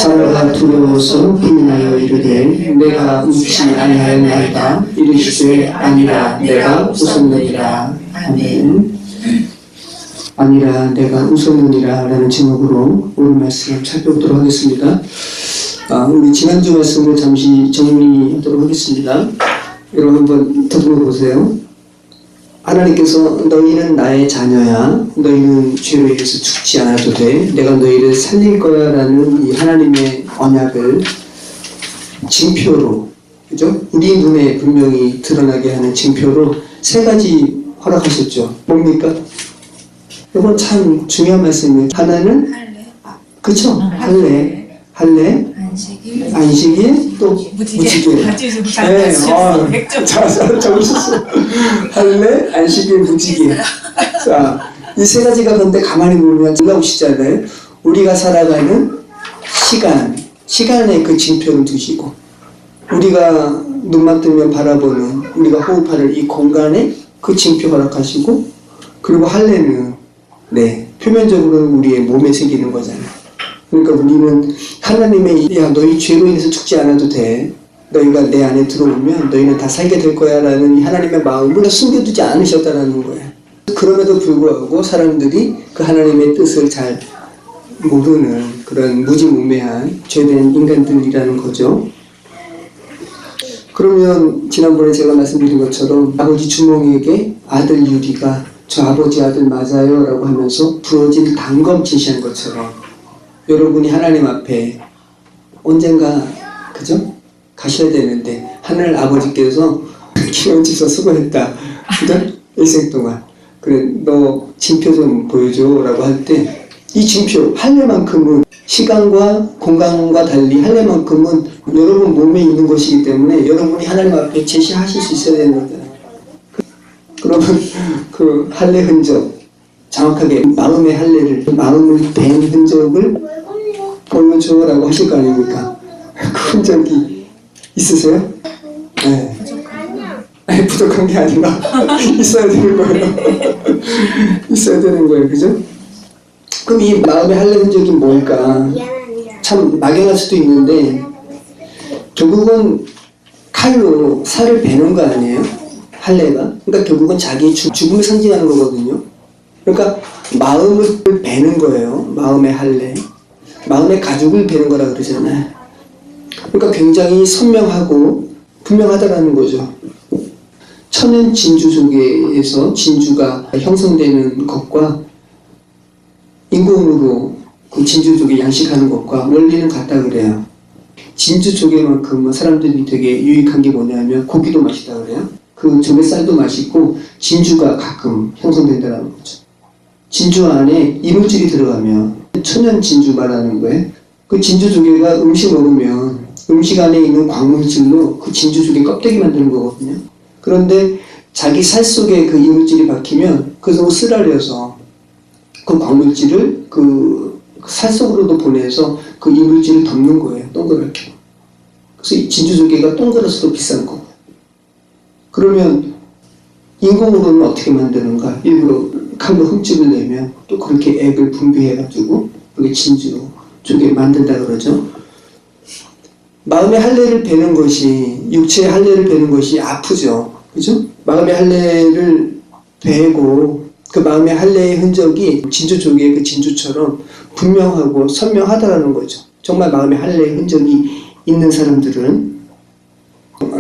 사라가 두려워서 부인하여 이르되 내가 웃지 아니하였나이다. 이르시되 아니라 내가 웃었느니라. 아멘. 아니라 내가 웃었느니라 라는 제목으로 오늘 말씀 살펴보도록 하겠습니다. 우리 지난주 말씀을 잠시 정리하도록 하겠습니다. 여러분 한번 더듬어 보세요. 하나님께서 너희는 나의 자녀야, 너희는 죄로 인해서 죽지 않아도 돼, 내가 너희를 살릴 거야 라는 이 하나님의 언약을 징표로, 그죠? 우리 눈에 분명히 드러나게 하는 징표로 세 가지 허락하셨죠. 뭡니까? 이건 참 중요한 말씀이에요. 하나는 그쵸? 할례, 안식일, 또 무지개. 네, 잘 적으셨어요. 할례, 안식일, 무지개. 자, 이 세 가지가 그런데 가만히 보면 놀라우시잖아요. 우리가 살아가는 시간의 그 징표를 두시고, 우리가 눈만 뜨면 바라보는, 우리가 호흡하는 이 공간에 그 징표 허락하시고, 그리고 할례는 표면적으로는 우리의 몸에 새기는 거잖아요. 그러니까 우리는 하나님의 야 너희 죄로 인해서 죽지 않아도 돼, 너희가 내 안에 들어오면 너희는 다 살게 될 거야 라는 이 하나님의 마음을 숨겨두지 않으셨다는 거예요. 그럼에도 불구하고 사람들이 그 하나님의 뜻을 잘 모르는 그런 무지무매한 죄된 인간들이라는 거죠. 그러면 지난번에 제가 말씀드린 것처럼 아버지 주몽에게 아들 유리가 저 아버지 아들 맞아요 라고 하면서 부러진 단검 제시한 것처럼 여러분이 하나님 앞에 언젠가 그죠? 가셔야 되는데 하늘 아버지께서 김원지서 수고했다, 그죠? 일생 동안 그래 너 징표 좀 보여줘 라고 할 때 이 징표 할례만큼은 시간과 공간과 달리 할례만큼은 여러분 몸에 있는 것이기 때문에 여러분이 하나님 앞에 제시하실 수 있어야 되는 거잖아요. 그러면 그 할례 흔적, 정확하게 마음의 할례를, 마음을 벤 흔적을 보여줘라고 하실 거 아닙니까? 그 흔적이 있으세요? 네. 아니, 부족한 게 아니라 있어야 되는 거예요. 있어야 되는 거예요, 그죠? 그럼 이 마음의 할례 흔적이 뭘까? 참 막연할 수도 있는데 결국은 칼로 살을 베는 거 아니에요? 할례가? 그러니까 결국은 자기의 죽음을 상징하는 거거든요. 그러니까 마음을 베는 거예요. 마음의 할례. 마음의 가죽을 베는 거라 그러잖아요. 그러니까 굉장히 선명하고 분명하다라는 거죠. 천연 진주조개에서 진주가 형성되는 것과 인공으로 그 진주조개 양식하는 것과 원리는 같다 그래요. 진주조개만큼 사람들이 되게 유익한 게 뭐냐면 고기도 맛있다 그래요. 그 조개살도 맛있고 진주가 가끔 형성된다는 거죠. 진주 안에 이물질이 들어가면 천연 진주 말하는 거예요. 그 진주조개가 음식 먹으면 음식 안에 있는 광물질로 그 진주조개 껍데기 만드는 거거든요. 그런데 자기 살 속에 그 이물질이 박히면 그래서 쓰라려서 그 광물질을 그 살 속으로도 보내서 그 이물질을 덮는 거예요. 동그랗게. 그래서 이 진주조개가 동그라서도 비싼 거고. 그러면 인공으로는 어떻게 만드는가? 일부러 칼로 흠집을 내면 또 그렇게 액을 분비해가지고 그게 진주조개 만든다 그러죠. 마음의 할례를 베는 것이, 육체의 할례를 베는 것이 아프죠. 그죠? 마음의 할례를 베고 그 마음의 할례의 흔적이 진주조개의 그 진주처럼 분명하고 선명하다라는 거죠. 정말 마음의 할례의 흔적이 있는 사람들은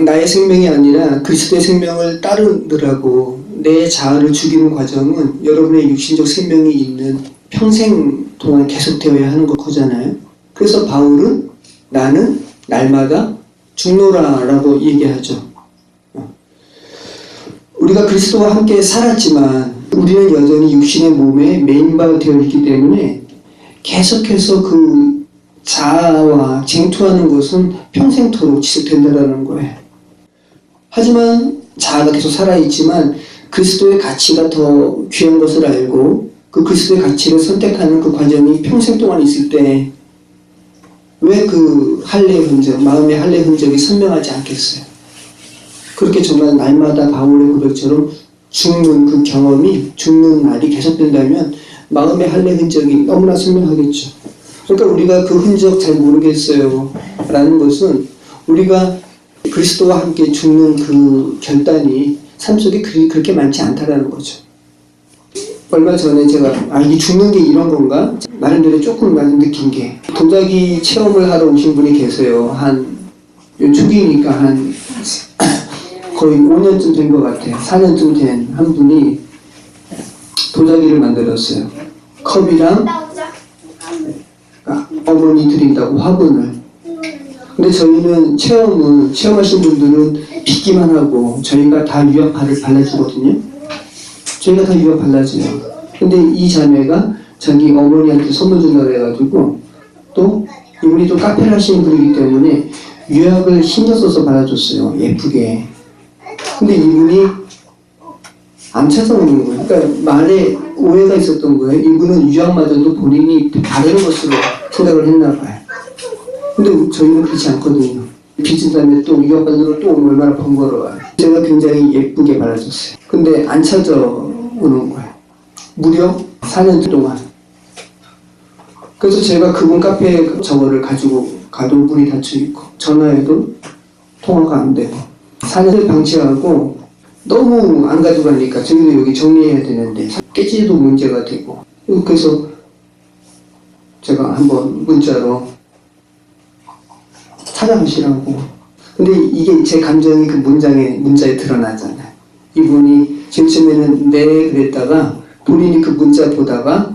나의 생명이 아니라 그리스도의 생명을 따르느라고 내 자아를 죽이는 과정은 여러분의 육신적 생명이 있는 평생 동안 계속되어야 하는 거잖아요. 그래서 바울은 나는 날마다 죽노라 라고 얘기하죠. 우리가 그리스도와 함께 살았지만 우리는 여전히 육신의 몸에 매인바 되어 있기 때문에 계속해서 그 자아와 쟁투하는 것은 평생토록 지속된다는 거예요. 하지만 자아가 계속 살아있지만 그리스도의 가치가 더 귀한 것을 알고 그 그리스도의 가치를 선택하는 그 과정이 평생 동안 있을 때 왜 그 할례의 흔적, 마음의 할례의 흔적이 선명하지 않겠어요? 그렇게 정말 날마다 바울의 고백처럼 죽는 그 경험이, 죽는 날이 계속된다면 마음의 할례 흔적이 너무나 선명하겠죠. 그러니까 우리가 그 흔적 잘 모르겠어요 라는 것은 우리가 그리스도와 함께 죽는 그 결단이 삶 속에 그렇게 많지 않다라는 거죠. 얼마 전에 제가 이게 죽는 게 이런 건가? 나름대로 조금 많이 느낀 게 도자기 체험을 하러 오신 분이 계세요. 요 초기니까 한 거의 5년쯤 된 것 같아요. 4년쯤 된 한 분이 도자기를 만들었어요. 컵이랑 어머니 드린다고 화분을. 근데 저희는 체험하신 분들은 빚기만 하고 저희가 다 유약 발라주거든요. 저희가 다 유약 발라줘요. 근데 이 자매가 자기 어머니한테 선물 준다고 해가지고 또 이분이 또 카페를 하시는 분이기 때문에 유약을 신경 써서 발라줬어요. 예쁘게. 근데 이분이 안 찾아오는 거예요. 그러니까 말에 오해가 있었던 거예요. 이분은 유약마저도 본인이 바르는 것으로 생각을 했나 봐요. 근데 저희는 그렇지 않거든요. 빚은 다음에 또 유학받으러 또 얼마나 번거로워요. 제가 굉장히 예쁘게 발라줬어요. 근데 안 찾아오는 거예요. 무려 4년 동안. 그래서 제가 그분 카페에 저거를 가지고 가도 문이 닫혀있고 전화해도 통화가 안 되고 4년을 방치하고 너무 안 가져가니까 저희도 여기 정리해야 되는데 깨지도 문제가 되고 그래서 제가 한번 문자로 찾아가시라고. 근데 이게 제 감정이 그 문자에 드러나잖아요. 이분이 제일 처음에는 네 그랬다가 본인이 그 문자 보다가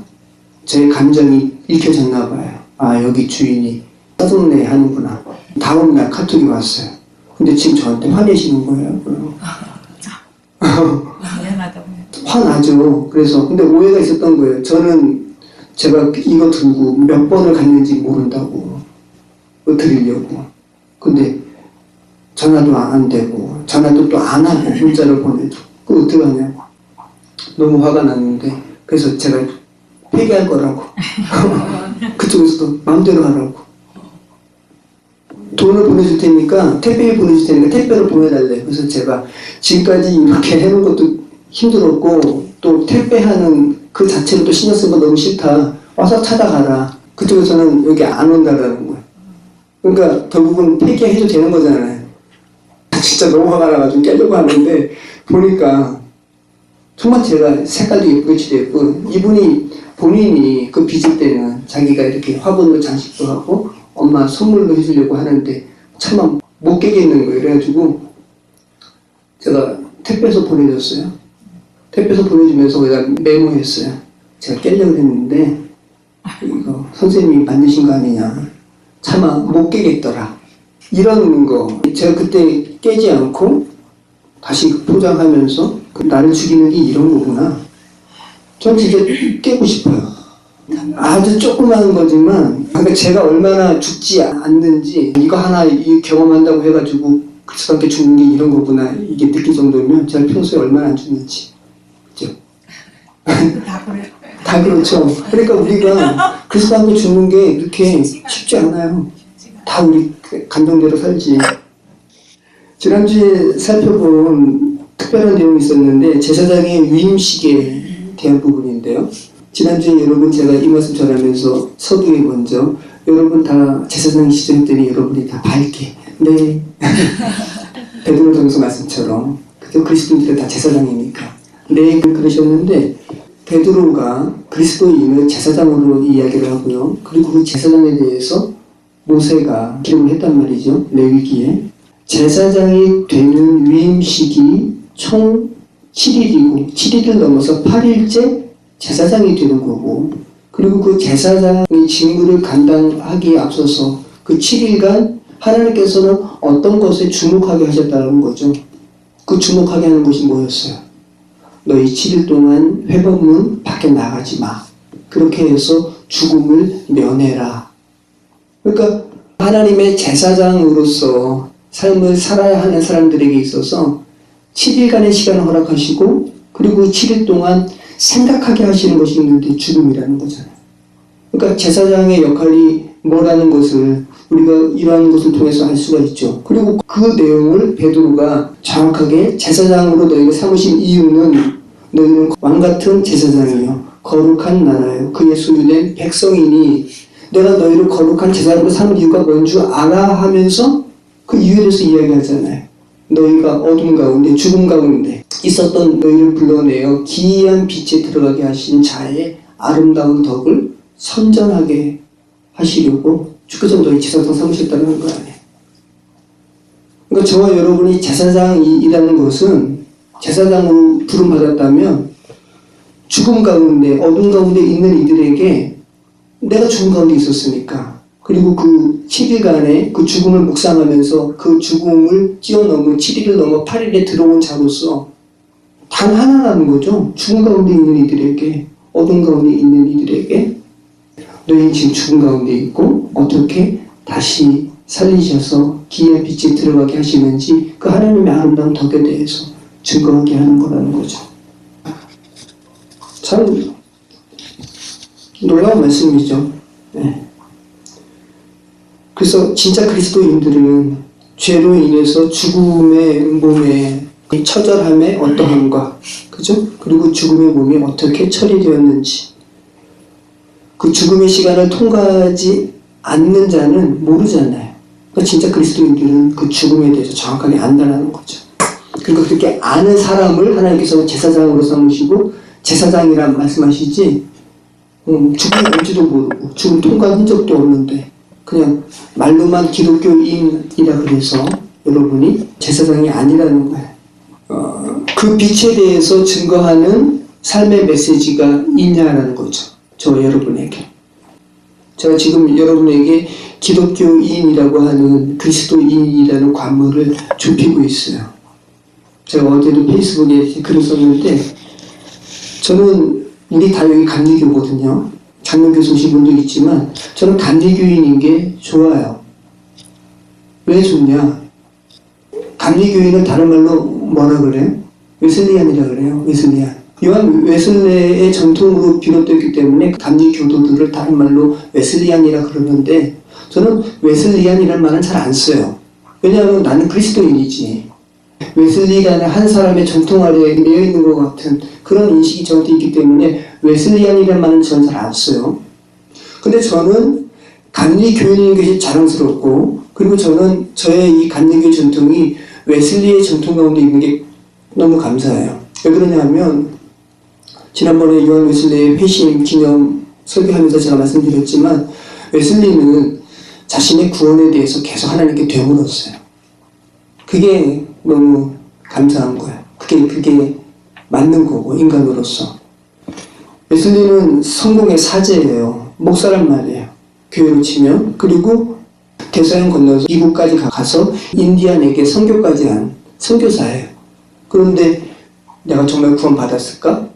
제 감정이 읽혀졌나 봐요. 아 여기 주인이 짜증내 하는구나. 다음날 카톡이 왔어요. 근데 지금 저한테 화내시는 거예요. 화나죠. 그래서 근데 오해가 있었던 거예요. 저는 제가 이거 들고 몇 번을 갔는지 모른다고 드리려고. 근데 전화도 안 되고 전화도 또 안 하고 문자를 보내줘. 그거 어떻게 하냐고. 너무 화가 났는데 그래서 제가 폐기할 거라고. 그쪽에서도 마음대로 하라고. 돈을 보내줄 테니까 택배에 보내줄 테니까 택배로 보내달래. 그래서 제가 지금까지 이렇게 해놓은 것도 힘들었고 또 택배하는 그 자체로 또 신경 쓴 거 너무 싫다. 와서 찾아가라. 그쪽에서는 여기 안 온다라는 거예요. 그러니까 결국은 폐기해도 되는 거잖아요. 진짜 너무 화가 나가지고 깨려고 하는데 보니까 정말 제가 색깔도 예쁘게 칠했고 이분이 본인이 그 빚을 때는 자기가 이렇게 화분으로 장식도 하고 엄마 선물로 해주려고 하는데 차마 못 깨겠는 거예요. 그래가지고 제가 택배에서 보내줬어요. 택배에서 보내주면서 거기다 메모했어요. 제가 깨려고 했는데 이거 선생님이 만드신 거 아니냐. 차마 못 깨겠더라. 이런 거 제가 그때 깨지 않고 다시 포장하면서 나를 죽이는 게 이런 거구나. 전 진짜 깨고 싶어요. 아주 조그마한 거지만 그러니까 제가 얼마나 죽지 않는지 이거 하나 경험한다고 해가지고 그리스도께 죽는 게 이런 거구나 이게 느낄 정도면 제가 평소에 얼마나 안 죽는지. 그죠? 다 그렇죠. 그러니까 우리가 그리스도께 죽는 게 그렇게 쉽지 않아요. 다 우리 감동대로 살지. 지난주에 살펴본 특별한 내용이 있었는데 제사장의 위임식에 대한 부분인데요. 지난주에 여러분 제가 이 말씀 전하면서 서두에 먼저 여러분 다 제사장 시절했더니 여러분이 다 밝게 네 베드로 전서 말씀처럼 그죠? 그리스도인들은 다 제사장이니까 네 그러셨는데 베드로가 그리스도인을 제사장으로 이야기를 하고요. 그리고 그 제사장에 대해서 모세가 기록을 했단 말이죠. 레위기에 제사장이 되는 위임식이 총 7일이고 7일을 넘어서 8일째 제사장이 되는 거고 그리고 그 제사장의 직무를 감당하기에 앞서서 그 7일간 하나님께서는 어떤 것에 주목하게 하셨다는 거죠. 그 주목하게 하는 것이 뭐였어요? 너희 7일 동안 회복문 밖에 나가지 마. 그렇게 해서 죽음을 면해라. 그러니까 하나님의 제사장으로서 삶을 살아야 하는 사람들에게 있어서 7일간의 시간을 허락하시고 그리고 7일 동안 생각하게 하시는 것이 있는데 죽음이라는 거잖아요. 그러니까 제사장의 역할이 뭐라는 것을 우리가 이러한 것을 통해서 알 수가 있죠. 그리고 그 내용을 베드로가 정확하게 제사장으로 너희를 삼으신 이유는 너희는 왕같은 제사장이요 거룩한 나라요 그의 소유된 백성이니 내가 너희를 거룩한 제사장으로 삼은 이유가 뭔 줄 알아 하면서 그 이유에 대해서 이야기하잖아요. 너희가 어둠 가운데 죽음 가운데 있었던 너희를 불러내어 기이한 빛에 들어가게 하신 자의 아름다운 덕을 선전하게 하시려고 주께서 너희 제사장 삼으셨다는 거 아니에요. 그러니까 저와 여러분이 제사장이라는 것은 제사장으로 부름받았다면 죽음 가운데 어둠 가운데 있는 이들에게 내가 죽음 가운데 있었으니까 그리고 그 7일간의 그 죽음을 묵상하면서 그 죽음을 뛰어넘은 7일을 넘어 8일에 들어온 자로서 단 하나라는 거죠. 죽음 가운데 있는 이들에게 어둠 가운데 있는 이들에게 너희는 지금 죽음 가운데 있고 어떻게 다시 살리셔서 기이한 빛에 들어가게 하시는지 그 하나님의 아름다운 덕에 대해서 증거하게 하는 거라는 거죠. 참 놀라운 말씀이죠. 네. 그래서 진짜 그리스도인들은 죄로 인해서 죽음의 몸에 처절함의 어떠함과 그죠? 그리고 죽음의 몸이 어떻게 처리되었는지 그 죽음의 시간을 통과하지 않는 자는 모르잖아요. 그러니까 진짜 그리스도인들은 그 죽음에 대해서 정확하게 안다는 거죠. 그러니까 그렇게 아는 사람을 하나님께서 제사장으로 삼으시고 제사장이란 말씀하시지 죽음이 뭔지도 모르고 죽음 통과한 흔적도 없는데 그냥 말로만 기독교인이라 그래서 여러분이 제사장이 아니라는 거예요. 그 빛에 대해서 증거하는 삶의 메시지가 있냐라는 거죠. 저와 여러분에게. 제가 지금 여러분에게 기독교인이라고 하는 그리스도인이라는 관문을 좁히고 있어요. 제가 어제도 페이스북에 글을 썼는데 저는 우리 다 여기 감리교거든요. 장로교수 오신 분도 있지만 저는 감리교인인 게 좋아요. 왜 좋냐? 감리교인은 다른 말로 뭐라 그래요? 웨슬리안이라 그래요. 웨슬리안. 요한 웨슬레의 전통으로 비롯되기 때문에 감리교도들을 다른 말로 웨슬리안이라 그러는데 저는 웨슬리안이라는 말은 잘 안 써요. 왜냐하면 나는 그리스도인이지. 웨슬리라는 한 사람의 전통 아래에 매여 있는 것 같은 그런 인식이 저한테 있기 때문에 웨슬리안이라는 말은 저는 잘 안 써요. 근데 저는 감리교인인 것이 자랑스럽고 그리고 저는 저의 이 감리교 전통이 웨슬리의 전통 가운데 있는 게 너무 감사해요. 왜 그러냐면 지난번에 요한 웨슬리의 회심 기념 설교하면서 제가 말씀드렸지만 웨슬리는 자신의 구원에 대해서 계속 하나님께 되물었어요. 그게 너무 감사한 거예요. 그게 맞는 거고 인간으로서. 웨슬리는 성공의 사제예요. 목사란 말이에요. 교회로 치면. 그리고 대서양 건너서 미국까지 가서 인디안에게 선교까지 한 선교사예요. 그런데 내가 정말 구원 받았을까?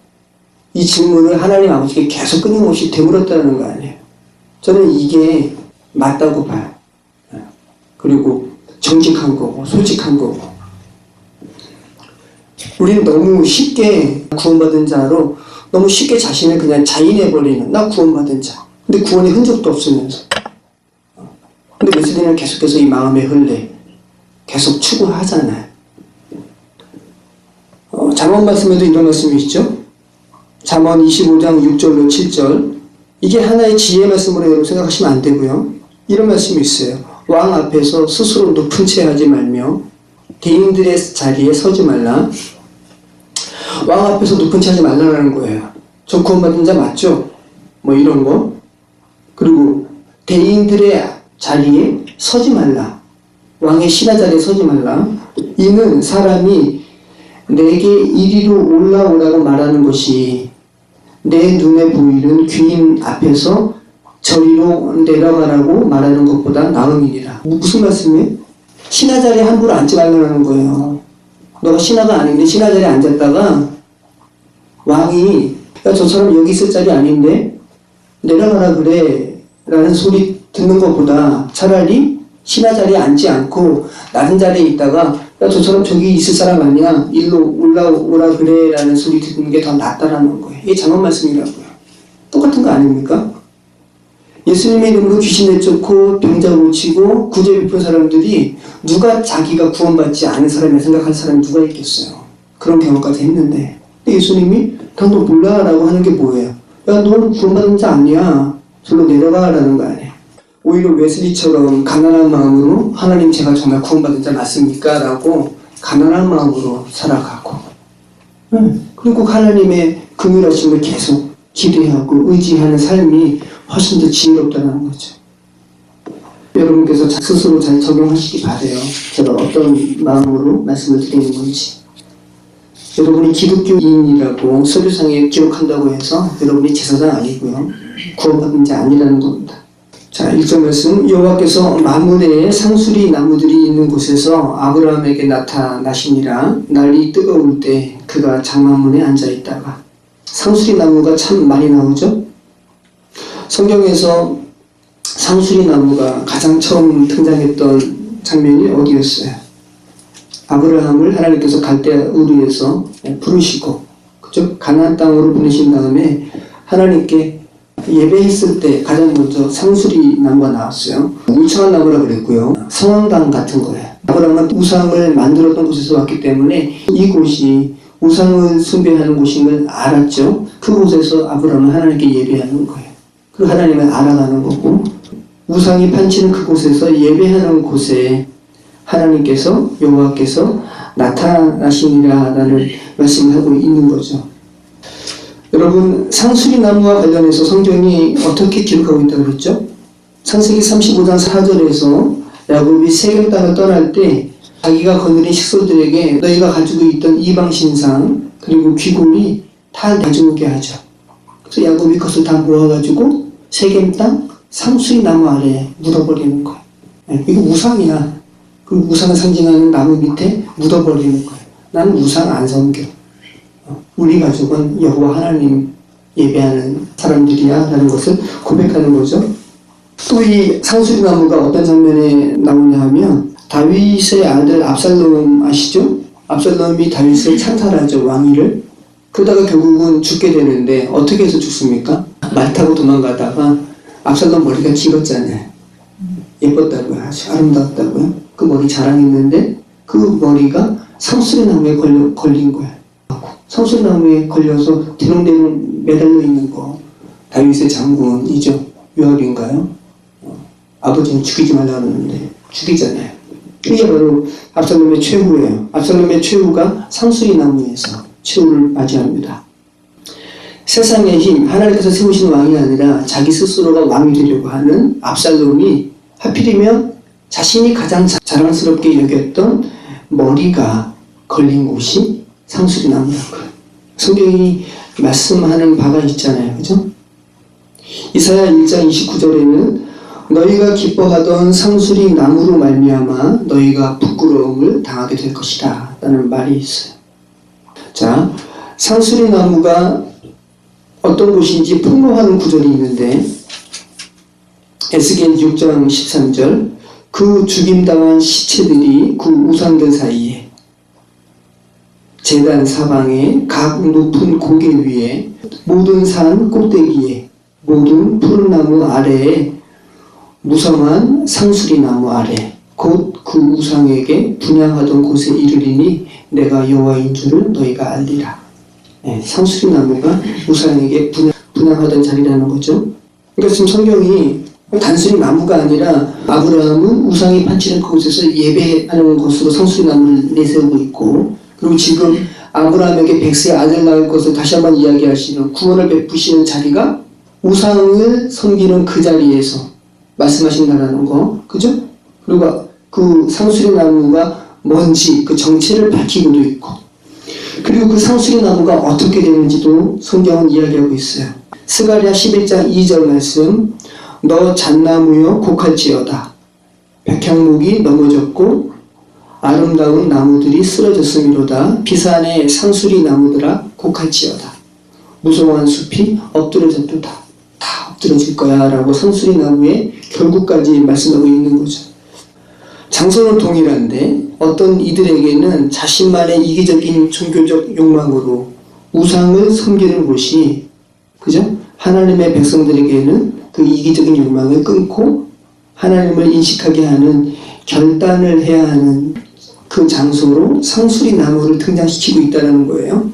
이 질문을 하나님 아버지께 계속 끊임없이 되물었다는 거 아니에요. 저는 이게 맞다고 봐요. 그리고 정직한 거고 솔직한 거고. 우리는 너무 쉽게 구원받은 자로 너무 쉽게 자신을 그냥 자인해버리는 나 구원받은 자. 근데 구원의 흔적도 없으면서. 근데 웨슬리는 계속해서 이 마음의 흘레 계속 추구하잖아요. 잠언 말씀에도 이런 말씀이 있죠. 잠언 25장 6절로 7절. 이게 하나의 지혜 말씀으로 여러분 생각하시면 안 되고요. 이런 말씀이 있어요. 왕 앞에서 스스로 높은 채 하지 말며 대인들의 자리에 서지 말라. 왕 앞에서 높은 채 하지 말라는 거예요. 저 구원받은 자 맞죠? 뭐 이런 거. 그리고 대인들의 자리에 서지 말라. 왕의 신하 자리에 서지 말라. 이는 사람이 내게 이리로 올라오라고 말하는 것이 내 눈에 보이는 귀인 앞에서 저리로 내려가라고 말하는 것보다 나음이니라. 무슨 말씀이에요? 신하 자리에 함부로 앉지 말라는 거예요. 너가 신하가 아닌데 신하 자리에 앉았다가 왕이 야, 저 사람 여기 있을 자리 아닌데 내려가라 그래 라는 소리 듣는 것보다 차라리 신하 자리에 앉지 않고 낮은 자리에 있다가 야, 저 사람 저기 있을 사람 아니야? 일로 올라오라 그래 라는 소리 듣는 게 더 낫다라는 거예요. 이게 잠언 말씀이라고요. 똑같은 거 아닙니까? 예수님의 이름으로 귀신 내쫓고 병자 고치고 구제 베푼 사람들이 누가 자기가 구원받지 않은 사람이라 생각할 사람이 누가 있겠어요. 그런 경험까지 했는데 근데 예수님이 너 몰라 라고 하는 게 뭐예요? 야, 너는 구원받은 자 아니야. 절로 내려가라는 거 아니에요. 오히려 웨슬리처럼 가난한 마음으로 하나님 제가 정말 구원받은 자 맞습니까? 라고 가난한 마음으로 살아가고 그리고 하나님의 긍휼하심을 계속 기대하고 의지하는 삶이 훨씬 더 지혜롭다는 거죠. 여러분께서 스스로 잘 적용하시기 바래요. 제가 어떤 마음으로 말씀을 드리는 건지. 여러분이 기독교인이라고 서류상에 기록한다고 해서 여러분이 제사장 아니고요. 구원받은 자 아니라는 겁니다. 자, 1절 말씀. 여호와께서 마므레에 상수리 나무들이 있는 곳에서 아브라함에게 나타나시니라. 날이 뜨거울 때 그가 장막문에 앉아있다가. 상수리 나무가 참 많이 나오죠. 성경에서 상수리 나무가 가장 처음 등장했던 장면이 어디였어요? 아브라함을 하나님께서 갈대아 우르에서 부르시고, 그죠? 가나안 땅으로 보내신 다음에 하나님께 예배했을 때 가장 먼저 상수리 나무가 나왔어요. 울창한 나무라 그랬고요. 성황당 같은 거예요. 아브라함은 우상을 만들었던 곳에서 왔기 때문에 이곳이 우상을 숭배하는 곳인 걸 알았죠. 그곳에서 아브라함은 하나님께 예배하는 거예요. 그리고 하나님을 알아가는 거고, 우상이 판치는 그곳에서 예배하는 곳에 하나님께서 여호와께서 나타나시니라라는 말씀을 하고 있는 거죠. 여러분, 상수리 나무와 관련해서 성경이 어떻게 기록하고 있다고 그랬죠? 창세기 35장 4절에서 야곱이 세겜 땅을 떠날 때 자기가 거느린 식솔들에게 너희가 가지고 있던 이방 신상 그리고 귀골이 다 내주게 하죠. 그래서 야곱이 그것을 다 모아가지고 세겜 땅 상수리 나무 아래에 묻어버리는 거예요. 이거 우상이야. 그 우상을 상징하는 나무 밑에 묻어버리는 거예요. 나는 우상 안 섬겨. 우리 가족은 여호와 하나님 예배하는 사람들이야 라는 것을 고백하는 거죠. 또 이 상수리 나무가 어떤 장면에 나오냐 하면 다윗의 아들 압살롬 아시죠? 압살롬이 다윗을 찬탈하죠. 왕위를. 그러다가 결국은 죽게 되는데 어떻게 해서 죽습니까? 말 타고 도망가다가 압살롬 머리가 길었잖아요. 예뻤다고요. 아주 아름다웠다고요. 그 머리 자랑했는데 그 머리가 상수리 나무에 걸린 거예요. 상수리 나무에 걸려서 대롱대롱 매달려 있는 거. 다윗의 장군이죠. 요압인가요? 아버지는 죽이지 말라고 하는데 죽이잖아요. 이게 바로 압살롬의 최후예요. 압살롬의 최후가 상수리 나무에서 최후를 맞이합니다. 세상의 힘, 하나님께서 세우신 왕이 아니라 자기 스스로가 왕이 되려고 하는 압살롬이 하필이면 자신이 가장 자랑스럽게 여겼던 머리가 걸린 곳이 상수리 나무라고요. 성경이 말씀하는 바가 있잖아요. 그죠? 이사야 1장 29절에는 너희가 기뻐하던 상수리 나무로 말미암아 너희가 부끄러움을 당하게 될 것이다 라는 말이 있어요. 자, 상수리 나무가 어떤 곳인지 폭로하는 구절이 있는데 에스겔 6장 13절 그 죽임당한 시체들이 그 우상들 사이에 제단 사방에 각 높은 고개 위에 모든 산 꼭대기에 모든 푸른 나무 아래에 무성한 상수리 나무 아래 곧 그 우상에게 분향하던 곳에 이르리니 내가 여호와인 줄을 너희가 알리라. 상수리 나무가 우상에게 분향하던 자리라는 거죠. 그러니까 지금 성경이 단순히 나무가 아니라 아브라함은 우상이 판치는 그곳에서 예배하는 곳으로 상수리 나무를 내세우고 있고, 그리고 지금 아브라함에게 백세의 아들 낳을 것을 다시 한번 이야기하시는 구원을 베푸시는 자리가 우상을 섬기는 그 자리에서 말씀하신다는 거, 그죠? 그리고 그 상수리 나무가 뭔지 그 정체를 밝히고도 있고, 그리고 그 상수리 나무가 어떻게 되는지도 성경은 이야기하고 있어요. 스가랴 11장 2절 말씀 너 잣나무여 곡할지어다. 백향목이 넘어졌고 아름다운 나무들이 쓰러졌음이로다. 비산의 상수리 나무들아 곡할지어다. 무성한 숲이 엎드러졌도다. 다 엎드러질 거야 라고 상수리 나무의 결국까지 말씀하고 있는 거죠. 장소는 동일한데 어떤 이들에게는 자신만의 이기적인 종교적 욕망으로 우상을 섬기는 곳이, 그죠? 하나님의 백성들에게는 그 이기적인 욕망을 끊고 하나님을 인식하게 하는 결단을 해야 하는 그 장소로 상수리 나무를 등장시키고 있다는 거예요.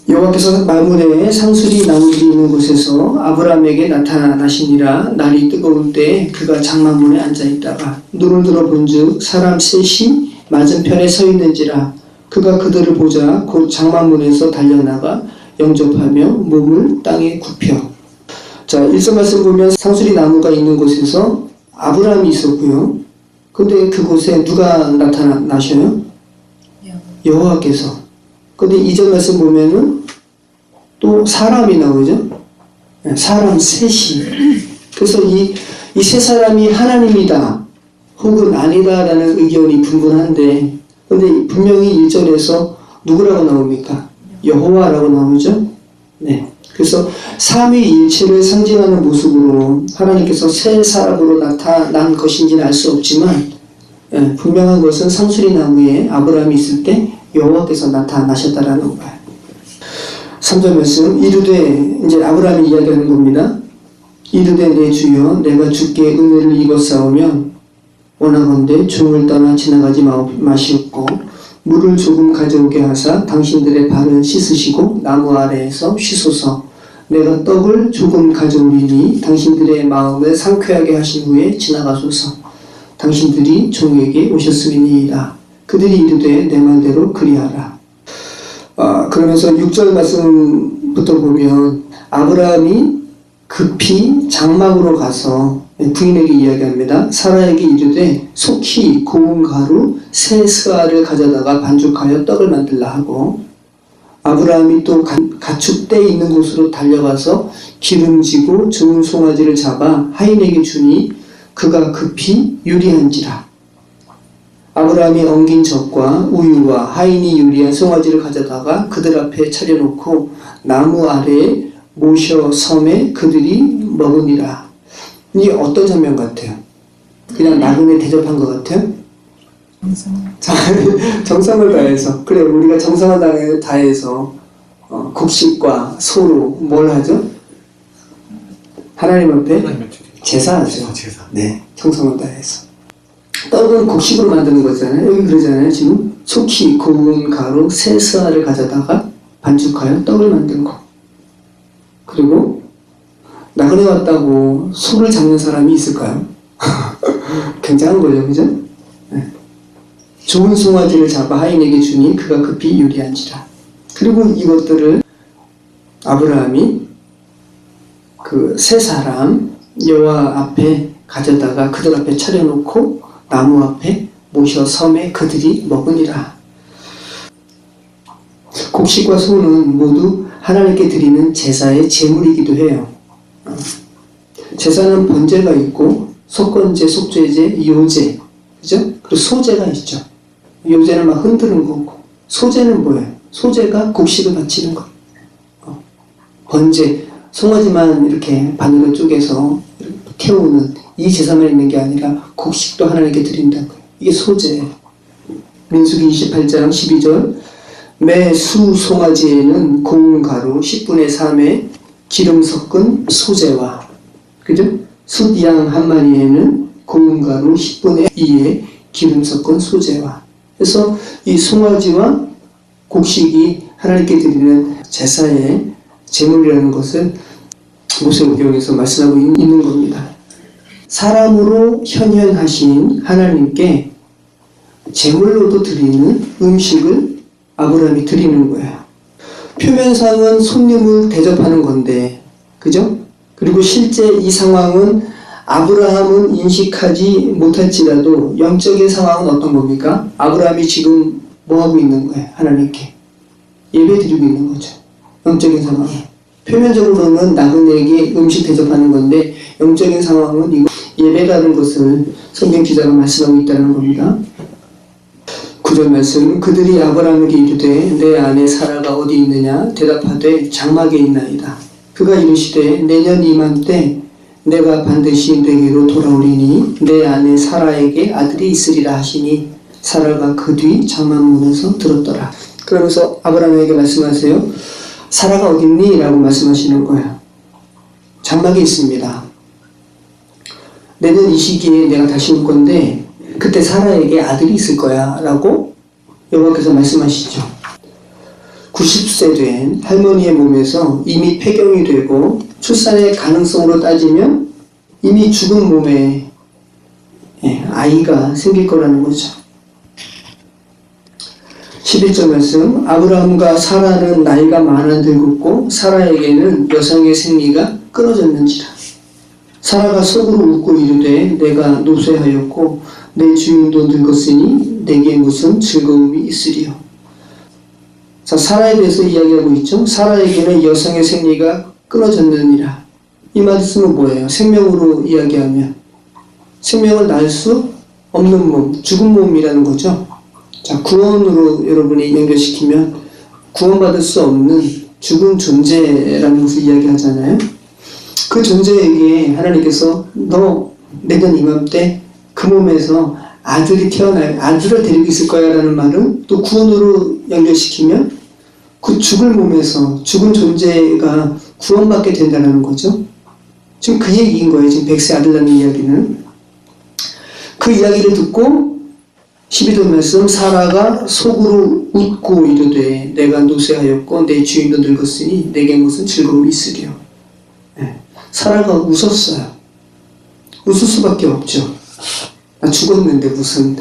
여호와께서 마므레 상수리 나무들이 있는 곳에서 아브라함에게 나타나시니라. 날이 뜨거울 때 그가 장막문에 앉아있다가 눈을 들어 본즉 사람 셋이 맞은편에 서 있는지라. 그가 그들을 보자 곧 장막문에서 달려나가 영접하며 몸을 땅에 굽혀. 자, 1절 말씀 보면 상수리 나무가 있는 곳에서 아브라함이 있었고요. 근데 그곳에 누가 나타나셔요? 여호와께서. 근데 2절 말씀 보면은 또 사람이 나오죠. 사람 셋이. 그래서 이 세 사람이 하나님이다 혹은 아니다라는 의견이 분분한데, 근데 분명히 1절에서 누구라고 나옵니까? 여호와라고 나오죠. 네. 그래서 삼위일체를 상징하는 모습으로 하나님께서 세 사람으로 나타난 것인지는 알 수 없지만, 분명한 것은 상수리 나무에 아브라함이 있을 때 여호와께서 나타나셨다라는 거예요. 3절 말씀, 이르되, 이제 아브라함이 이야기하는 겁니다. 이르되 내 주여 내가 주께 은혜를 입었사오면 원하건대 종을 떠나 지나가지 마시옵고 물을 조금 가져오게 하사 당신들의 발을 씻으시고 나무 아래에서 쉬소서. 내가 떡을 조금 가져오리니 당신들의 마음을 상쾌하게 하신 후에 지나가소서. 당신들이 종에게 오셨음이니이다. 그들이 이르되 내 말대로 그리하라. 그러면서 6절 말씀부터 보면 아브라함이 급히 장막으로 가서 부인에게 이야기합니다. 사라에게 이르되 속히 고운 가루 세 스아를 가져다가 반죽하여 떡을 만들라 하고, 아브라함이 또 가축대 있는 곳으로 달려가서 기름지고 좋은 송아지를 잡아 하인에게 주니 그가 급히 요리한지라. 아브라함이 엉긴 젖과 우유와 하인이 요리한 송아지를 가져다가 그들 앞에 차려놓고 나무 아래에 모셔 섬에 그들이 먹으니라. 이게 어떤 장면 같아요? 그냥 나그네 대접한 것 같아요? 정성을 다해서. 그래, 우리가 정성을 다해서 곡식과 소로 뭘 하죠? 하나님 앞에 제사하죠. 네, 정성을 다해서. 떡은 곡식으로 만드는 거잖아요. 여기 그러잖아요. 지금 속히 고운 가루 세 스아를 가져다가 반죽하여 떡을 만든 거. 그리고 나그네 왔다고 소를 잡는 사람이 있을까요? 굉장한 거죠, 그죠? 네. 좋은 송아지를 잡아 하인에게 주니 그가 급히 요리한지라. 그리고 이것들을 아브라함이 그 세 사람 여호와 앞에 가져다가 그들 앞에 차려놓고 나무 앞에 모셔 섬에 그들이 먹으니라. 곡식과 소는 모두 하나님께 드리는 제사의 제물이기도 해요. 제사는 번제가 있고 속건제, 속죄제, 요제, 그죠? 그리고 소제가 있죠. 요제는 막 흔드는 거고, 소제는 뭐예요? 소제가 곡식을 바치는 거. 번제, 송아지만 이렇게 바늘을 쪼개서 태우는 이 제사만 있는 게 아니라 곡식도 하나님께 드린다고요. 이게 소제예요. 민수기 28장 12절, 매 수 송아지에는 고운 가루 10분의 3에 기름 섞은 소제와, 그죠? 숫양 한 마리에는 고운 가루 10분의 2에 기름 섞은 소제와. 그래서 이 송아지와 곡식이 하나님께 드리는 제사의 제물이라는 것을 모세오경에서 말씀하고 있는 겁니다. 사람으로 현현하신 하나님께 제물로도 드리는 음식을 아브라함이 드리는 거예요. 표면상은 손님을 대접하는 건데, 그죠? 그리고 실제 이 상황은 아브라함은 인식하지 못할지라도 영적인 상황은 어떤 겁니까? 아브라함이 지금 뭐 하고 있는 거예요? 하나님께 예배 드리고 있는 거죠. 영적인 상황은. 표면적으로는 나그네에게 음식 대접하는 건데, 영적인 상황은 이거 예배라는 것을 성경 기자가 말씀하고 있다는 겁니다. 9절 말씀, 그들이 아브라함에게 이르되 내 아내 사라가 어디 있느냐? 대답하되 장막에 있나이다. 그가 이르시되 내년 이맘때 내가 반드시 내게로 돌아오리니 내 아내 사라에게 아들이 있으리라 하시니 사라가 그 뒤 장막문에서 들었더라. 그러면서 아브라함에게 말씀하세요. 사라가 어디 있니? 라고 말씀하시는 거예요. 장막에 있습니다. 내년 이 시기에 내가 다시 올 건데 그때 사라에게 아들이 있을 거야 라고 여호와께서 말씀하시죠. 90세 된 할머니의 몸에서 이미 폐경이 되고 출산의 가능성으로 따지면 이미 죽은 몸에 아이가 생길 거라는 거죠. 11절 말씀, 아브라함과 사라는 나이가 많아 늙었고 사라에게는 여성의 생리가 끊어졌는지라. 사라가 속으로 웃고 이르되 내가 노쇠하였고 내 주인도 늙었으니 내게 무슨 즐거움이 있으리요. 자, 사라에 대해서 이야기하고 있죠. 사라에게는 여성의 생리가 끊어졌느니라. 이 말씀은 뭐예요? 생명으로 이야기하면 생명을 낳을 수 없는 몸, 죽은 몸이라는 거죠. 자, 구원으로 여러분이 연결시키면 구원받을 수 없는 죽은 존재라는 것을 이야기하잖아요. 그 존재에게 하나님께서 너 내년 이맘때 그 몸에서 아들이 태어날 아들을 데리고 있을 거야 라는 말은 또 구원으로 연결시키면 그 죽을 몸에서 죽은 존재가 구원받게 된다는 거죠. 지금 그 얘기인 거예요. 지금 100세 아들 낳는 이야기는. 그 이야기를 듣고 12절 말씀, 사라가 속으로 웃고 이르되 내가 노쇠하였고 내 주인도 늙었으니 내게 무슨 즐거움이 있으리요. 사라가 웃었어요. 웃을 수밖에 없죠. 나 죽었는데 무슨,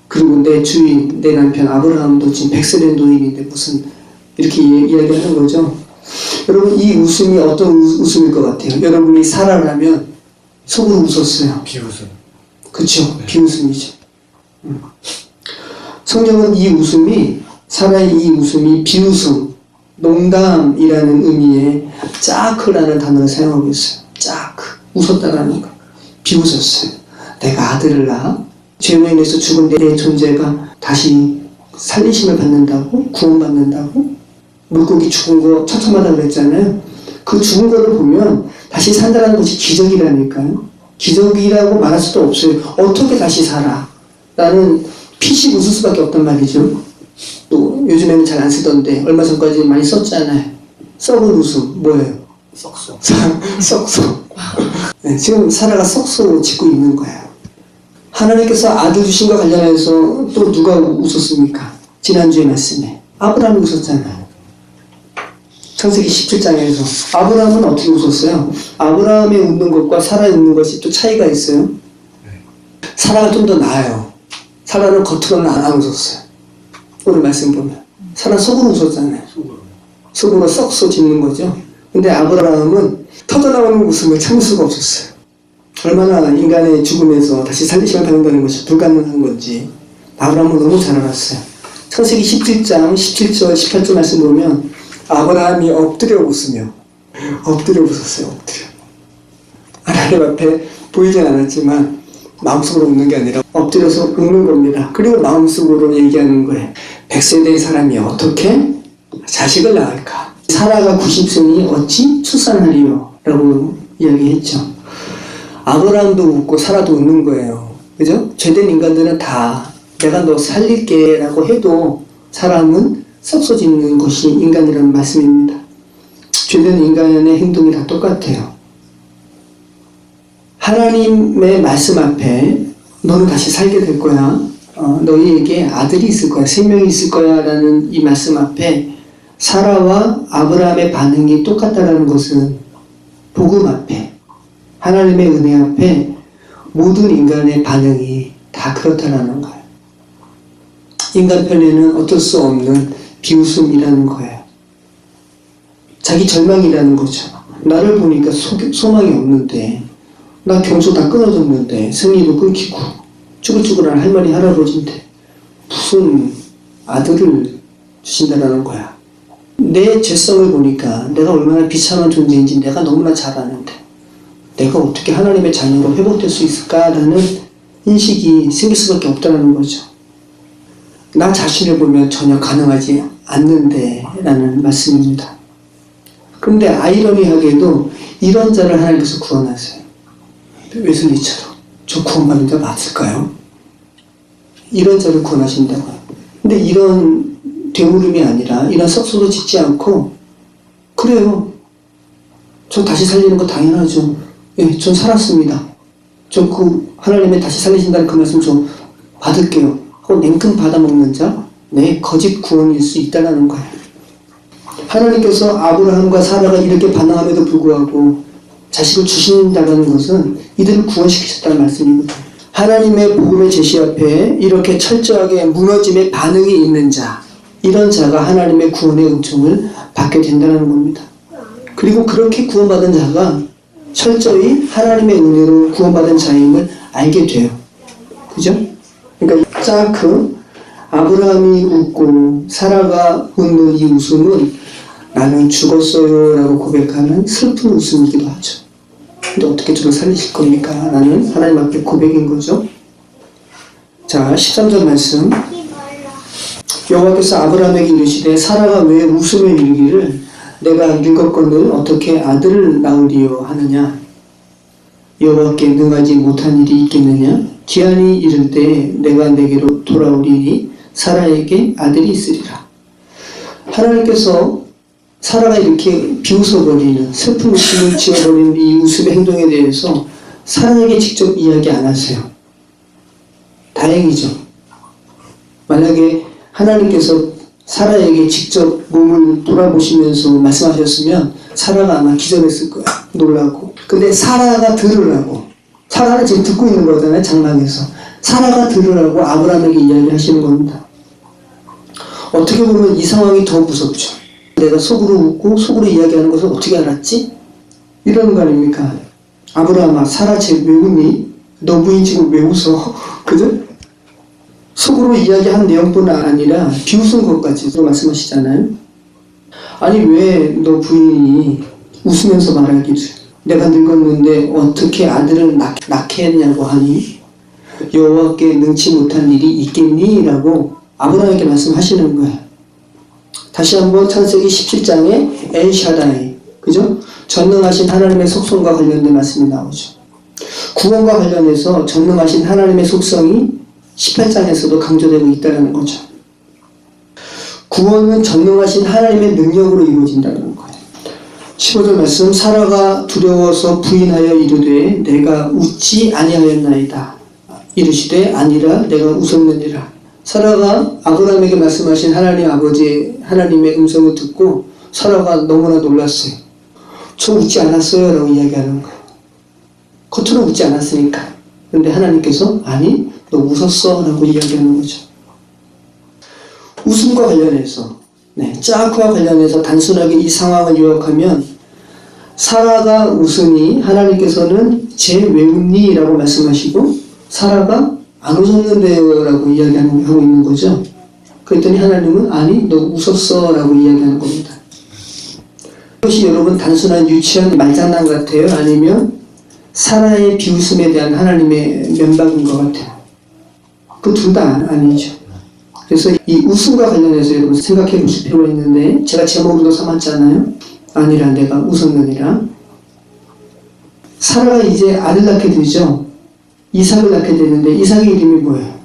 그리고 내 주인, 내 남편 아브라함도 지금 100세 된 노인인데 무슨, 이렇게 이야기하는 거죠. 여러분, 이 웃음이 어떤 웃음일 것 같아요? 여러분이 사라라면 속으로 웃었어요. 비웃음. 그렇죠. 비웃음이죠. 성경은 이 웃음이, 사라의 이 웃음이 비웃음, 농담이라는 의미의 짜크라는 단어를 사용하고 있어요. 짜크, 웃었다라는 거. 비웃었어요. 내가 아들을 낳아 죄로 인해서 죽은 내 존재가 다시 살리심을 받는다고? 구원받는다고? 물고기 죽은 거 처참하다고 그랬잖아요. 그 죽은 거를 보면 다시 산다는 것이 기적이라니까요. 기적이라고 말할 수도 없어요. 어떻게 다시 살아? 나는 피식 웃을 수밖에 없단 말이죠. 또 요즘에는 잘 안 쓰던데 얼마 전까지 많이 썼잖아요. 썩은 웃음 뭐예요? 썩소. 썩소. 네, 지금 사라가 썩소 짓고 있는 거예요. 하나님께서 아들 주신 것 관련해서 또 누가 웃었습니까? 지난주에 말씀에 아브라함이 웃었잖아요. 창세기 17장에서 아브라함은 어떻게 웃었어요? 아브라함의 웃는 것과 사라의 웃는 것이 또 차이가 있어요. 사라가 좀 더 나아요. 사라는 겉으로는 안 웃었어요. 오늘 말씀 보면 사라 속으로 웃었잖아요. 속으로 썩소 짓는 거죠. 근데 아브라함은 터져나오는 웃음을 참을 수가 없었어요. 얼마나 인간의 죽음에서 다시 살리심을 받는다는 것이 불가능한 건지 아브라함은 너무 잘 알았어요. 창세기 17장 17절 18절 말씀 보면 아브라함이 엎드려 웃으며 엎드려 웃었어요. 엎드려. 하나님 앞에 보이진 않았지만 마음속으로 웃는 게 아니라 엎드려서 웃는 겁니다. 그리고 마음속으로 얘기하는 거예요. 100세 된 사람이 어떻게 자식을 낳을까? 사라가 90세니 어찌 출산하리요? 라고 이야기했죠. 아브라함도 웃고 사라도 웃는 거예요. 그죠? 죄된 인간들은 다 내가 너 살릴게 라고 해도 사람은 썩소짓는 것이 인간이라는 말씀입니다. 죄된 인간의 행동이 다 똑같아요. 하나님의 말씀 앞에 너는 다시 살게 될 거야. 너희에게 아들이 있을 거야. 생명이 있을 거야. 라는 이 말씀 앞에 사라와 아브라함의 반응이 똑같다는 것은 복음 앞에 하나님의 은혜 앞에 모든 인간의 반응이 다 그렇다라는 거예요. 인간 편에는 어쩔 수 없는 비웃음이라는 거예요. 자기 절망이라는 거죠. 나를 보니까 소망이 없는데 나 경수 다 끊어졌는데 생리도 끊기고 쭈글쭈글한 할머니 할아버지인데 무슨 아들을 주신다라는 거야. 내 죄성을 보니까 내가 얼마나 비참한 존재인지 내가 너무나 잘 아는데 내가 어떻게 하나님의 자녀로 회복될 수 있을까라는 인식이 생길 수밖에 없다는 거죠. 나 자신을 보면 전혀 가능하지 않는데 라는 말씀입니다. 그런데 아이러니하게도 이런 자를 하나님께서 구원하세요. 웨슬리처럼 저 구원받는 자 맞을까요? 이런 자를 구원하신다고요. 근데 이런 되물음이 아니라 이런 썩소도 짓지 않고 그래요. 저 다시 살리는 거 당연하죠. 예, 전 살았습니다. 저 그 하나님의 다시 살리신다는 그 말씀 좀 받을게요. 하고 냉큼 받아먹는 자, 네, 거짓 구원일 수 있다는 거예요. 하나님께서 아브라함과 사라가 이렇게 반항함에도 불구하고 자식을 주신다는 것은 이들을 구원시키셨다는 말씀입니다. 하나님의 복음의 제시 앞에 이렇게 철저하게 무너짐의 반응이 있는 자, 이런 자가 하나님의 구원의 은총을 받게 된다는 겁니다. 그리고 그렇게 구원받은 자가 철저히 하나님의 은혜로 구원받은 자임을 알게 돼요. 그죠? 그러니까 그 아브라함이 웃고 사라가 웃는 이 웃음은 나는 죽었어요 라고 고백하는 슬픈 웃음이기도 하죠. 근데 어떻게 저를 살리실 겁니까? 라는 하나님 앞에 고백인 거죠. 자, 13절 말씀. 여호와께서 아브라함에게 이르시되 사라가 왜 웃음에 이르기를 내가 늙었거늘 어떻게 아들을 낳으리요 하느냐. 여호와께 능하지 못한 일이 있겠느냐. 기한이 이를 때 내가 내게로 돌아오리니 사라에게 아들이 있으리라. 하나님께서 사라가 이렇게 비웃어버리는 슬픈 웃음을 지어버리는 이 웃음의 행동에 대해서 사라에게 직접 이야기 안 하세요. 다행이죠. 만약에 하나님께서 사라에게 직접 몸을 돌아보시면서 말씀하셨으면 사라가 아마 기절했을 거야. 놀라고. 근데 사라가 들으라고. 사라는 지금 듣고 있는 거잖아요. 장막에서. 사라가 들으라고 아브라함에게 이야기하시는 겁니다. 어떻게 보면 이 상황이 더 무섭죠. 내가 속으로 웃고 속으로 이야기하는 것을 어떻게 알았지? 이러는 거 아닙니까? 아브라함아, 사라 쟤 왜 웃니? 너 부인 지금 왜 웃어? 그죠? 속으로 이야기한 내용뿐 아니라 비웃은 것까지도 말씀하시잖아요. 아니 왜 너 부인이 웃으면서 말하기를 내가 늙었는데 어떻게 아들을 낳게 했냐고 하니 여호와께 능치 못한 일이 있겠니? 라고 아브라함에게 말씀하시는 거예요. 다시 한번 창세기 17장에 엘샤다이, 그죠? 전능하신 하나님의 속성과 관련된 말씀이 나오죠. 구원과 관련해서 전능하신 하나님의 속성이 18장에서도 강조되고 있다는 거죠. 구원은 전능하신 하나님의 능력으로 이루어진다는 거예요. 15절 말씀. 사라가 두려워서 부인하여 이르되 내가 웃지 아니하였나이다. 이르시되 아니라 내가 웃었느니라. 사라가 아브라함에게 말씀하신 하나님 아버지 하나님의 음성을 듣고 사라가 너무나 놀랐어요. 저 웃지 않았어요 라고 이야기하는 거예요. 겉으로 웃지 않았으니까. 그런데 하나님께서 아니 너 웃었어 라고 이야기하는 거죠. 웃음과 관련해서 짝과 관련해서 단순하게 이 상황을 요약하면 사라가 웃으니 하나님께서는 쟤 왜 웃니? 라고 말씀하시고 사라가 안 웃었는데요 라고 이야기하고 있는 거죠. 그랬더니 하나님은 아니 너 웃었어 라고 이야기하는 겁니다. 이것이 여러분 단순한 유치한 말장난 같아요? 아니면 사라의 비웃음에 대한 하나님의 면박인 것 같아요? 그 둘 다 아니죠. 그래서 이 웃음과 관련해서 여러분 생각해 보실 필요가 있는데 제가 제목으로 삼았잖아요. 아니라 내가 웃었느니라. 사라가 이제 아들 낳게 되죠. 이삭을 낳게 되는데 이삭의 이름이 뭐예요?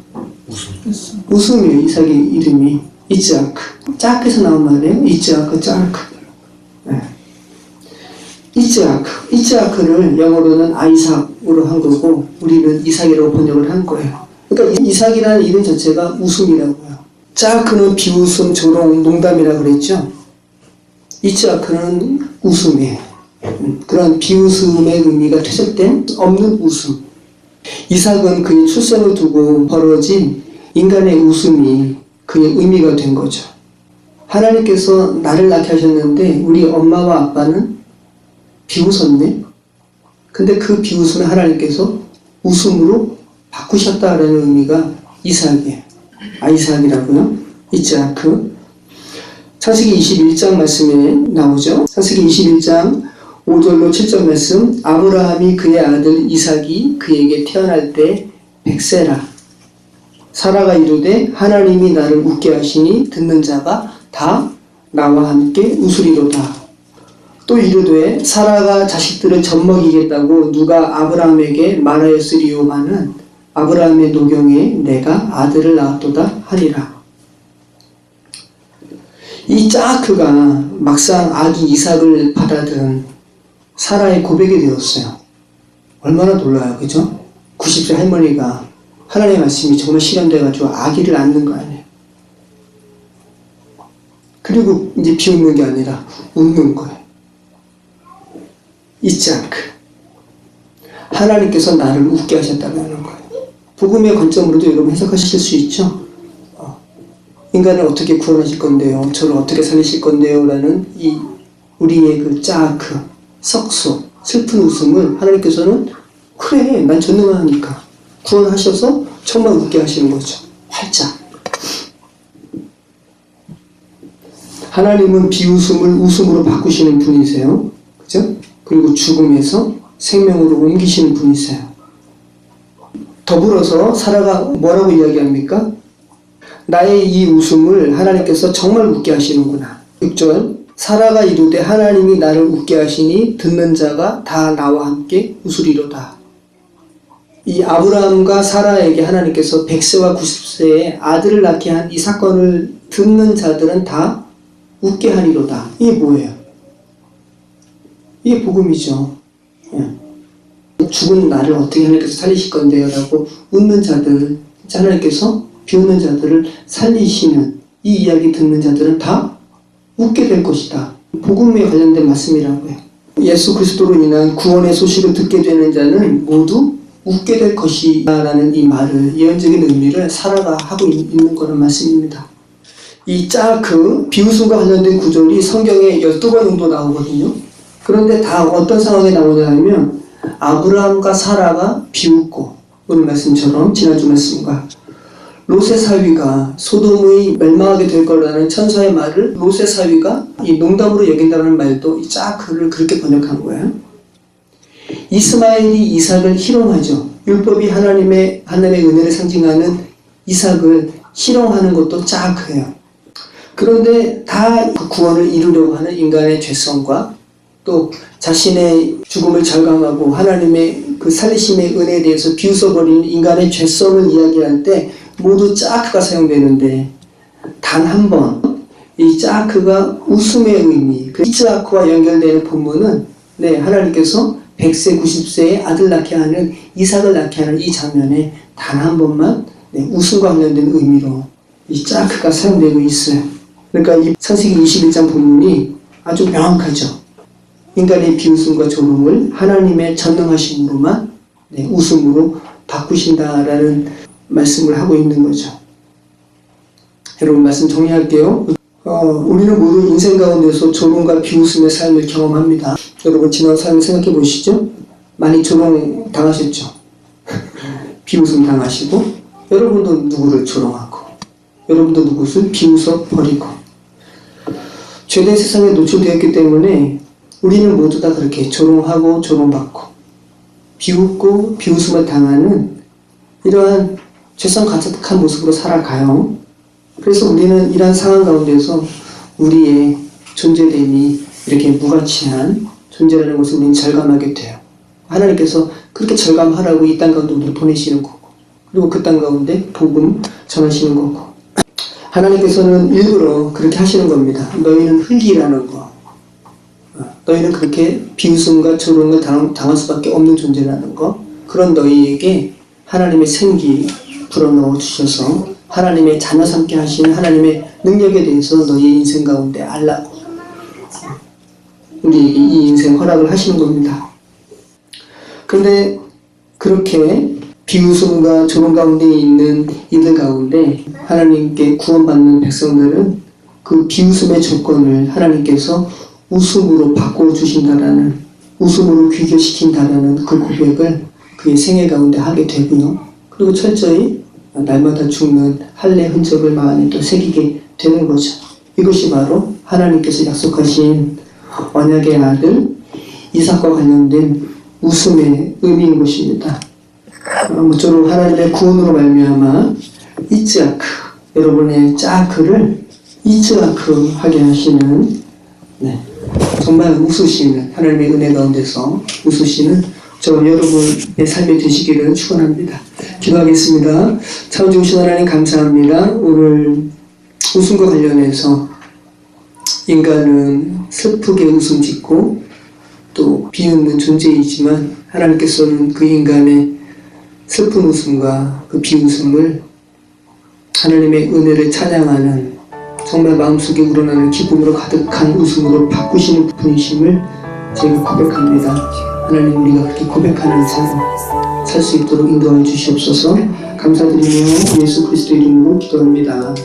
웃음이에요. 이삭의 이름이 이츠아크. 짝에서 나온 말이에요. 이츠아크, 짝크. 이츠아크를 영어로는 아이삭으로 한 거고 우리는 이삭이라고 번역을 한 거예요. 그러니까 이삭이라는 이름 자체가 웃음이라고요. 짝크는 비웃음, 조롱, 농담이라고 그랬죠. 이츠아크는 웃음이에요. 그런 비웃음의 의미가 퇴색된 없는 웃음. 이삭은 그의 출생을 두고 벌어진 인간의 웃음이 그의 의미가 된 거죠. 하나님께서 나를 낳게 하셨는데 우리 엄마와 아빠는 비웃었네. 근데 그 비웃음을 하나님께서 웃음으로 바꾸셨다라는 의미가 이삭이에요. 아이삭이라고요. 이츠아크. 창세기 21장 말씀에 나오죠. 창세기 21장 5절로 7절 말씀. 아브라함이 그의 아들 이삭이 그에게 태어날 때 100세라. 사라가 이르되 하나님이 나를 웃게 하시니 듣는 자가 다 나와 함께 웃으리로다. 또 이르되 사라가 자식들을 젖먹이겠다고 누가 아브라함에게 말하였으리요마는 아브라함의 노경에 내가 아들을 낳았도다 하니라. 이 짝크가 막상 아기 이삭을 받아든 사라의 고백이 되었어요. 얼마나 놀라요, 그죠? 90세 할머니가 하나님의 말씀이 정말 실현돼가지고 아기를 낳는 거 아니에요. 그리고 이제 비웃는 게 아니라 웃는 거예요. 이자크. 하나님께서 나를 웃게 하셨다는 거예요. 복음의 관점으로도 여러분 해석하실 수 있죠. 인간을 어떻게 구원하실 건데요? 저를 어떻게 살리실 건데요? 라는 이 우리의 그 짜크, 썩소, 슬픈 웃음을 하나님께서는 그래, 난 전능하니까 구원하셔서 정말 웃게 하시는 거죠. 활짝. 하나님은 비웃음을 웃음으로 바꾸시는 분이세요. 그죠? 그리고 죽음에서 생명으로 옮기시는 분이세요. 더불어서 사라가 뭐라고 이야기합니까? 나의 이 웃음을 하나님께서 정말 웃게 하시는구나. 6절 사라가 이르되 하나님이 나를 웃게 하시니 듣는 자가 다 나와 함께 웃으리로다. 이 아브라함과 사라에게 하나님께서 100세와 90세에 아들을 낳게 한 이 사건을 듣는 자들은 다 웃게 하리로다. 이게 뭐예요? 이게 복음이죠. 죽은 나를 어떻게 하나님께서 살리실 건데요? 라고 웃는 자들, 하나님께서 비웃는 자들을 살리시는 이 이야기 듣는 자들은 다 웃게 될 것이다. 복음에 관련된 말씀이라고요. 예수 그리스도로 인한 구원의 소식을 듣게 되는 자는 모두 웃게 될 것이다 라는 이 말을, 예언적인 의미를 사라가 하고 있는 거란 말씀입니다. 이 짜크, 비웃음과 관련된 구절이 성경에 12번 정도 나오거든요. 그런데 다 어떤 상황에 나오냐 하면 아브라함과 사라가 비웃고, 오늘 말씀처럼 지난주 말씀과 롯의 사위가 소돔의 멸망하게 될 거라는 천사의 말을 롯의 사위가 이 농담으로 여긴다는 말도 이 짜크를 그렇게 번역한 거예요. 이스마엘이 이삭을 희롱하죠. 율법이 하나님의 은혜를 상징하는 이삭을 희롱하는 것도 짜크예요. 그런데 다 그 구원을 이루려고 하는 인간의 죄성과 또 자신의 죽음을 절감하고 하나님의 그 살리심의 은혜에 대해서 비웃어버리는 인간의 죄성을 이야기할 때 모두 짜크가 사용되는데 단 한 번 이 짜크가 웃음의 의미, 그 이츠아크와 연결되는 본문은 하나님께서 100세, 90세에 아들 낳게 하는 이삭을 낳게 하는 이 장면에 단 한 번만 웃음과 관련된 의미로 이 짜크가 사용되고 있어요. 그러니까 이 창세기 21장 본문이 아주 명확하죠. 인간의 비웃음과 조롱을 하나님의 전능하심으로만 웃음으로 바꾸신다라는 말씀을 하고 있는 거죠. 여러분 말씀 정리할게요. 우리는 모두 인생 가운데서 조롱과 비웃음의 삶을 경험합니다. 여러분 지난 삶을 생각해 보시죠. 많이 조롱 당하셨죠. 비웃음 당하시고 여러분도 누구를 조롱하고 여러분도 누구를 비웃어 버리고 죄된 세상에 노출되었기 때문에 우리는 모두 다 그렇게 조롱하고 조롱받고 비웃고 비웃음을 당하는 이러한 죄성 가득한 모습으로 살아가요. 그래서 우리는 이러한 상황 가운데서 우리의 존재됨이 이렇게 무가치한 존재라는 것을 우리는 절감하게 돼요. 하나님께서 그렇게 절감하라고 이 땅 가운데 우리를 보내시는 거고 그리고 그 땅 가운데 복음 전하시는 거고 하나님께서는 일부러 그렇게 하시는 겁니다. 너희는 흙이라는 거. 너희는 그렇게 비웃음과 조롱을 당할 수밖에 없는 존재라는 거. 그런 너희에게 하나님의 생기 불어넣어 주셔서 하나님의 자녀 삼게 하시는 하나님의 능력에 대해서 너희의 인생 가운데 알라고 우리에게 이 인생 허락을 하시는 겁니다. 그런데 그렇게 비웃음과 조롱 가운데 있는 이들 가운데 하나님께 구원받는 백성들은 그 비웃음의 조건을 하나님께서 웃음으로 바꿔주신다라는, 웃음으로 귀결시킨다라는 그 고백을 그의 생애 가운데 하게 되고요. 그리고 철저히 날마다 죽는 할례 흔적을 마음에 또 새기게 되는 거죠. 이것이 바로 하나님께서 약속하신 언약의 아들 이삭과 관련된 웃음의 의미인 것입니다. 모쪼록 하나님의 구원으로 말미암아 이츠아크, 여러분의 짜크를 이츠아크 하게 하시는 정말 웃으시는 하나님의 은혜 가운데서 웃으시는 저 여러분의 삶이 되시기를 축원합니다. 기도하겠습니다. 참 좋으신 하나님 감사합니다. 오늘 웃음과 관련해서 인간은 슬프게 웃음 짓고 또 비웃는 존재이지만 하나님께서는 그 인간의 슬픈 웃음과 그 비웃음을 하나님의 은혜를 찬양하는 정말 마음속에 우러나는 기쁨으로 가득한 웃음으로 바꾸시는 분이심을 제가 고백합니다. 하나님, 우리가 그렇게 고백하는 삶 살 수 있도록 인도하여 주시옵소서. 감사드리며 예수 그리스도 이름으로 기도합니다.